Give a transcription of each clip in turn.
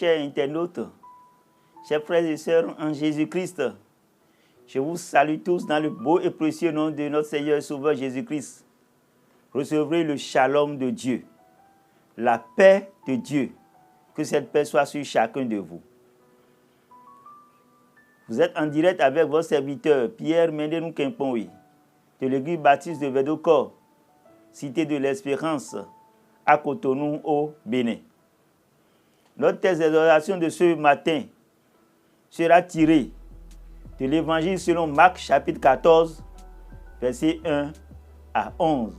chers internautes, chers frères et sœurs en Jésus-Christ, je vous salue tous dans le beau et précieux nom de notre Seigneur et Sauveur Jésus-Christ. Recevrez le shalom de Dieu, la paix de Dieu, que cette paix soit sur chacun de vous. Vous êtes en direct avec votre serviteur Pierre Mendenou Kempoui, de l'église baptiste de Vedoko, cité de l'Espérance, à Cotonou, au Bénin. Notre texte d'exhortation de ce matin sera tiré de l'évangile selon Marc chapitre 14, versets 1 à 11.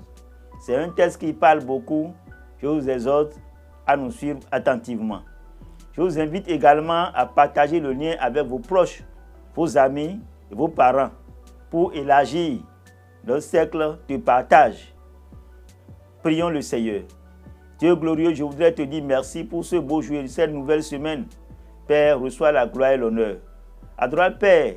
C'est un texte qui parle beaucoup. Je vous exhorte à nous suivre attentivement. Je vous invite également à partager le lien avec vos proches, vos amis et vos parents pour élargir notre cercle de partage. Prions le Seigneur. Dieu glorieux, je voudrais te dire merci pour ce beau jour et cette nouvelle semaine. Père, reçois la gloire et l'honneur. Adorable Père,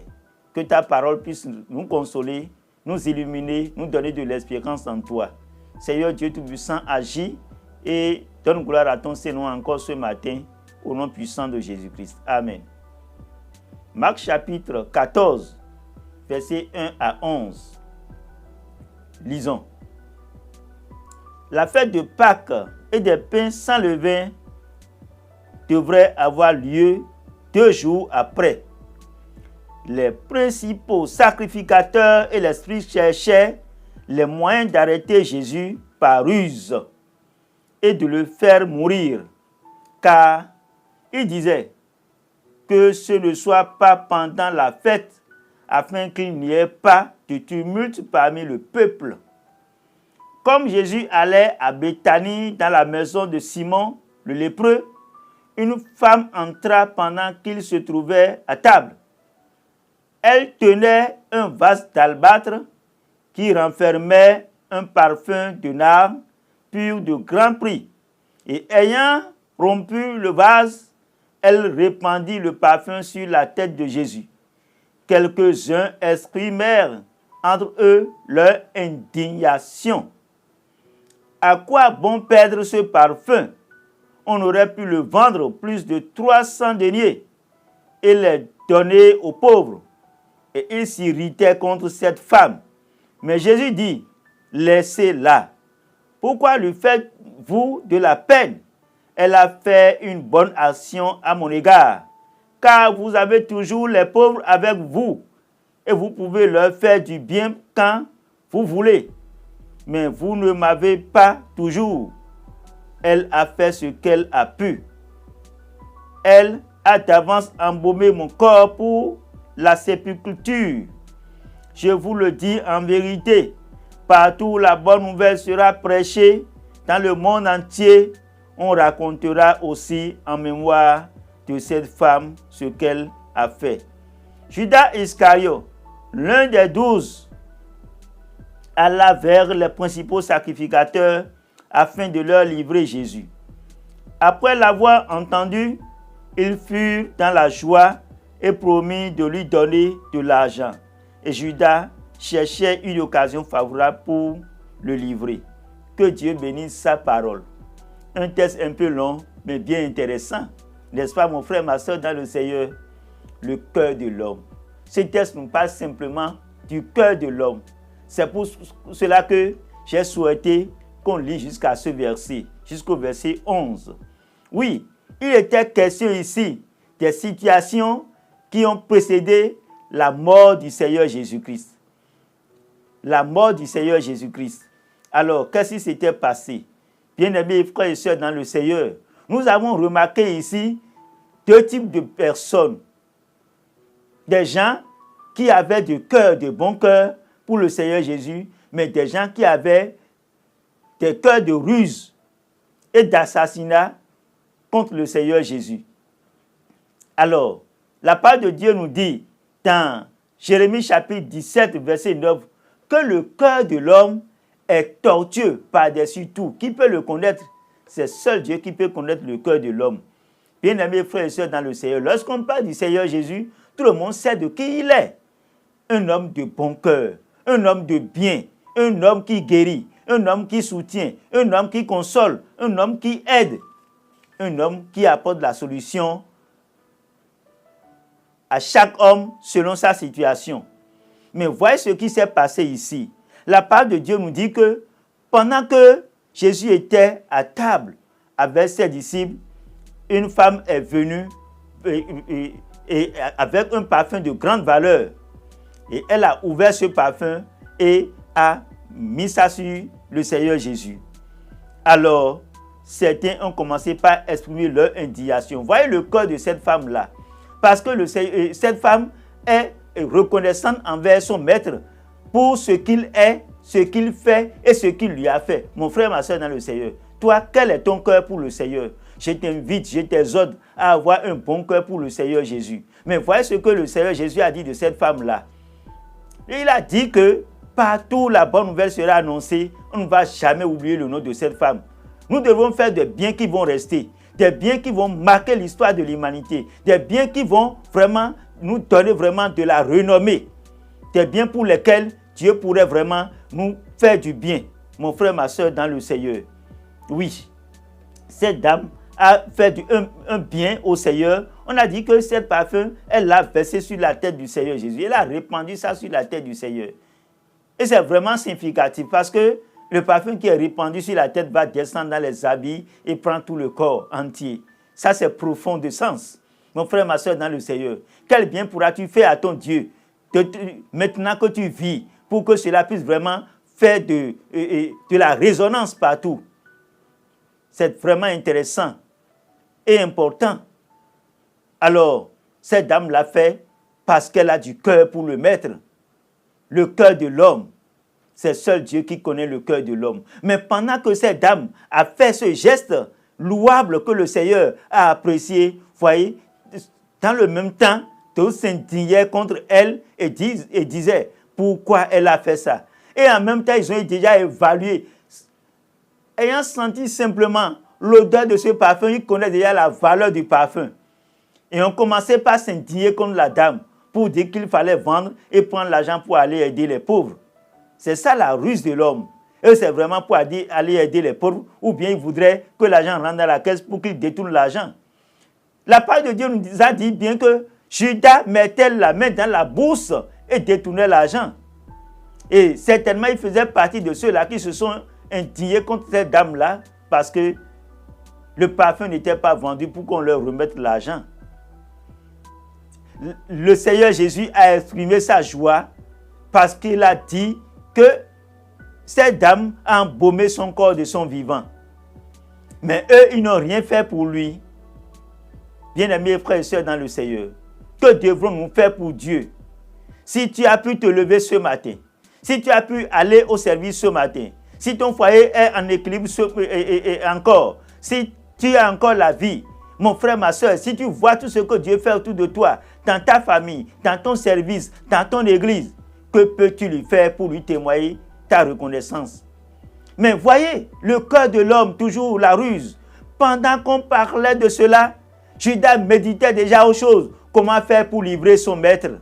que ta parole puisse nous consoler, nous illuminer, nous donner de l'espérance en toi. Seigneur Dieu Tout-Puissant, agis et donne gloire à ton Seigneur encore ce matin, au nom puissant de Jésus-Christ. Amen. Marc chapitre 14, versets 1 à 11. Lisons. La fête de Pâques et des pains sans levain devrait avoir lieu 2 jours après. Les principaux sacrificateurs et les scribes cherchaient les moyens d'arrêter Jésus par ruse et de le faire mourir, car ils disaient que ce ne soit pas pendant la fête, afin qu'il n'y ait pas de tumulte parmi le peuple. Comme Jésus allait à Béthanie dans la maison de Simon le lépreux, une femme entra pendant qu'il se trouvait à table. Elle tenait un vase d'albâtre qui renfermait un parfum de nard pur de grand prix. Et ayant rompu le vase, elle répandit le parfum sur la tête de Jésus. Quelques-uns exprimèrent entre eux leur indignation. À quoi bon perdre ce parfum? On aurait pu le vendre plus de 300 deniers et les donner aux pauvres. Et ils s'irritaient contre cette femme. Mais Jésus dit, laissez-la. Pourquoi lui faites-vous de la peine? Elle a fait une bonne action à mon égard. Car vous avez toujours les pauvres avec vous. Et vous pouvez leur faire du bien quand vous voulez. Mais vous ne m'avez pas toujours. Elle a fait ce qu'elle a pu. Elle a d'avance embaumé mon corps pour la sépulture. Je vous le dis en vérité, partout où la bonne nouvelle sera prêchée, dans le monde entier, on racontera aussi en mémoire de cette femme ce qu'elle a fait. Judas Iscariote, l'un des 12, alla vers les principaux sacrificateurs afin de leur livrer Jésus. Après l'avoir entendu, ils furent dans la joie et promit de lui donner de l'argent. Et Judas cherchait une occasion favorable pour le livrer. Que Dieu bénisse sa parole. Un texte un peu long, mais bien intéressant. N'est-ce pas, mon frère, ma soeur, dans le Seigneur? Le cœur de l'homme. Ce texte nous parle simplement du cœur de l'homme. C'est pour cela que j'ai souhaité qu'on lit jusqu'à ce verset, jusqu'au verset 11. Oui, il était question ici des situations qui ont précédé la mort du Seigneur Jésus-Christ. La mort du Seigneur Jésus-Christ. Alors, qu'est-ce qui s'était passé? Bien-aimés frères et sœurs dans le Seigneur, nous avons remarqué ici 2 types de personnes. Des gens qui avaient du cœur, de bon cœur pour le Seigneur Jésus, mais des gens qui avaient des cœurs de ruse et d'assassinat contre le Seigneur Jésus. Alors, la parole de Dieu nous dit dans Jérémie chapitre 17, verset 9, que le cœur de l'homme est tortueux par-dessus tout. Qui peut le connaître? C'est seul Dieu qui peut connaître le cœur de l'homme. Bien-aimés frères et sœurs dans le Seigneur, lorsqu'on parle du Seigneur Jésus, tout le monde sait de qui il est. Un homme de bon cœur, un homme de bien, un homme qui guérit, un homme qui soutient, un homme qui console, un homme qui aide. un homme qui apporte la solution à chaque homme selon sa situation. Mais voyez ce qui s'est passé ici. La parole de Dieu nous dit que pendant que Jésus était à table avec ses disciples, une femme est venue et avec un parfum de grande valeur. Et elle a ouvert ce parfum et a mis ça sur le Seigneur Jésus. Alors, certains ont commencé par exprimer leur indignation. Voyez le cœur de cette femme-là. Parce que cette femme est reconnaissante envers son maître pour ce qu'il est, ce qu'il fait et ce qu'il lui a fait. Mon frère, ma soeur dans le Seigneur, toi, quel est ton cœur pour le Seigneur? Je t'invite, je t'exhorte à avoir un bon cœur pour le Seigneur Jésus. Mais voyez ce que le Seigneur Jésus a dit de cette femme-là. Il a dit que partout la bonne nouvelle sera annoncée, on ne va jamais oublier le nom de cette femme. Nous devons faire des biens qui vont rester, des biens qui vont marquer l'histoire de l'humanité, des biens qui vont vraiment nous donner vraiment de la renommée, des biens pour lesquels Dieu pourrait vraiment nous faire du bien. Mon frère, ma soeur dans le Seigneur. Oui, cette dame a fait un bien au Seigneur. On a dit que cette parfum, elle l'a versé sur la tête du Seigneur Jésus. Elle a répandu ça sur la tête du Seigneur. Et c'est vraiment significatif parce que le parfum qui est répandu sur la tête va descendre dans les habits et prendre tout le corps entier. Ça, c'est profond de sens. Mon frère, ma soeur dans le Seigneur, quel bien pourras-tu faire à ton Dieu maintenant que tu vis pour que cela puisse vraiment faire de la résonance partout? C'est vraiment intéressant et important. Alors, cette dame l'a fait parce qu'elle a du cœur pour le maître. Le cœur de l'homme, c'est seul Dieu qui connaît le cœur de l'homme. Mais pendant que cette dame a fait ce geste louable que le Seigneur a apprécié, voyez, dans le même temps, tous s'indignaient contre elle et disaient pourquoi elle a fait ça. Et en même temps, ils ont déjà évalué. Ayant senti simplement l'odeur de ce parfum, ils connaissent déjà la valeur du parfum. Et on commençait par s'indigner contre la dame pour dire qu'il fallait vendre et prendre l'argent pour aller aider les pauvres. C'est ça la ruse de l'homme. Et c'est vraiment pour aller aider les pauvres, ou bien il voudrait que l'argent rentre dans la caisse pour qu'il détourne l'argent. La parole de Dieu nous a dit bien que Judas mettait la main dans la bourse et détournait l'argent. Et certainement, il faisait partie de ceux-là qui se sont indignés contre cette dame-là parce que le parfum n'était pas vendu pour qu'on leur remette l'argent. Le Seigneur Jésus a exprimé sa joie parce qu'il a dit que cette dame a embaumé son corps de son vivant. Mais eux, ils n'ont rien fait pour lui. Bien-aimés frères et sœurs dans le Seigneur, que devrons-nous faire pour Dieu? Si tu as pu te lever ce matin, si tu as pu aller au service ce matin, si ton foyer est en équilibre encore, si tu as encore la vie, mon frère, ma soeur, si tu vois tout ce que Dieu fait autour de toi, dans ta famille, dans ton service, dans ton église, que peux-tu lui faire pour lui témoigner ta reconnaissance? Mais voyez, le cœur de l'homme, toujours la ruse. Pendant qu'on parlait de cela, Judas méditait déjà aux choses. Comment faire pour livrer son maître?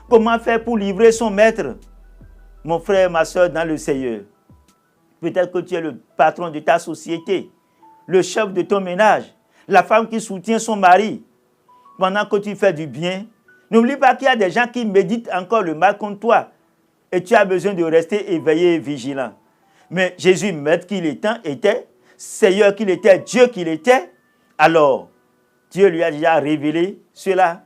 Comment faire pour livrer son maître? Mon frère, ma soeur, dans le Seigneur, peut-être que tu es le patron de ta société, le chef de ton ménage, la femme qui soutient son mari. Pendant que tu fais du bien, n'oublie pas qu'il y a des gens qui méditent encore le mal contre toi. Et tu as besoin de rester éveillé et vigilant. Mais Jésus, maître qu'il était, Seigneur qu'il était, Dieu qu'il était, alors Dieu lui a déjà révélé cela.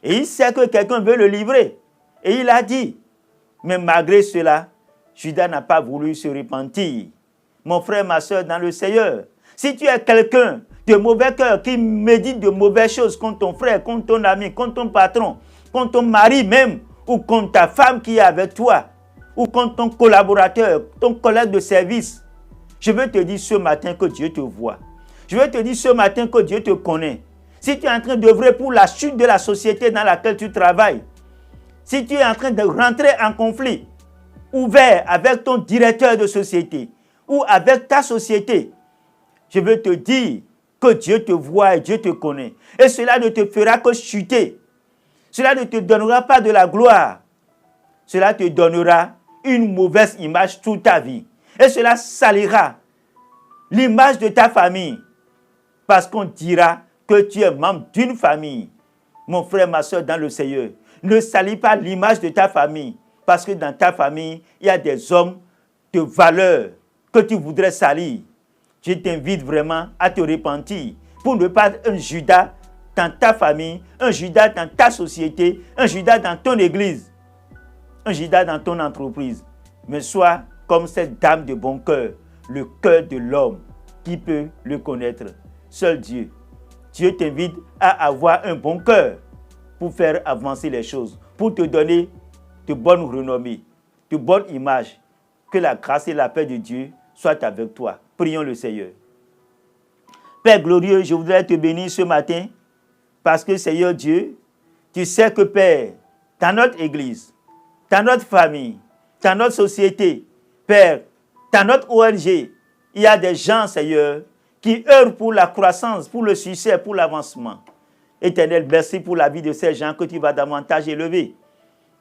Et il sait que quelqu'un veut le livrer. Et il a dit, mais malgré cela, Judas n'a pas voulu se repentir. Mon frère, ma soeur, dans le Seigneur, si tu es quelqu'un de mauvais cœur qui médite de mauvaises choses contre ton frère, contre ton ami, contre ton patron, contre ton mari même, ou contre ta femme qui est avec toi, ou contre ton collaborateur, ton collègue de service, je veux te dire ce matin que Dieu te voit. Je veux te dire ce matin que Dieu te connaît. Si tu es en train d'œuvrer pour la chute de la société dans laquelle tu travailles, si tu es en train de rentrer en conflit ouvert avec ton directeur de société ou avec ta société, je veux te dire que Dieu te voit et Dieu te connaît. Et cela ne te fera que chuter. Cela ne te donnera pas de la gloire. Cela te donnera une mauvaise image toute ta vie. Et cela salira l'image de ta famille. parce qu'on dira que tu es membre d'une famille. Mon frère, ma soeur, dans le Seigneur, ne salis pas l'image de ta famille, parce que dans ta famille, il y a des hommes de valeur que tu voudrais salir. Je t'invite vraiment à te repentir pour ne pas être un Judas dans ta famille, un Judas dans ta société, un Judas dans ton église, un Judas dans ton entreprise. Mais sois comme cette dame de bon cœur, le cœur de l'homme. Qui peut le connaître? Seul Dieu. Dieu t'invite à avoir un bon cœur pour faire avancer les choses, pour te donner de bonnes renommées, de bonnes images. Que la grâce et la paix de Dieu soient avec toi. Prions le Seigneur. Père glorieux, je voudrais te bénir ce matin parce que Seigneur Dieu, tu sais que Père, dans notre église, dans notre famille, dans notre société, Père, dans notre ONG, il y a des gens, Seigneur, qui œuvrent pour la croissance, pour le succès, pour l'avancement. Éternel, merci pour la vie de ces gens que tu vas davantage élever.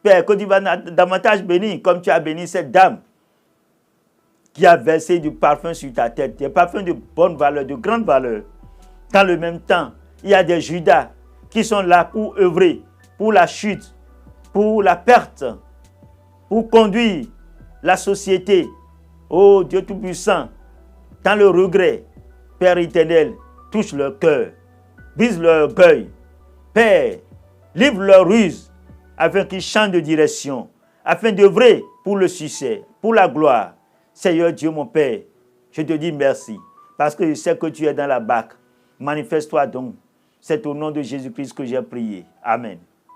Père, que tu vas davantage bénir, comme tu as béni cette dame qui a versé du parfum sur ta tête, des parfums de bonne valeur, de grande valeur. Dans le même temps, il y a des Judas qui sont là pour œuvrer, pour la chute, pour la perte, pour conduire la société. Oh Dieu Tout-Puissant, dans le regret, Père éternel, touche leur cœur, brise leur orgueil. Père, livre leur ruse, afin qu'ils changent de direction, afin d'œuvrer pour le succès, pour la gloire. Seigneur Dieu, mon Père, je te dis merci, parce que je sais que tu es dans la barque. Manifeste-toi donc. C'est au nom de Jésus-Christ que j'ai prié. Amen.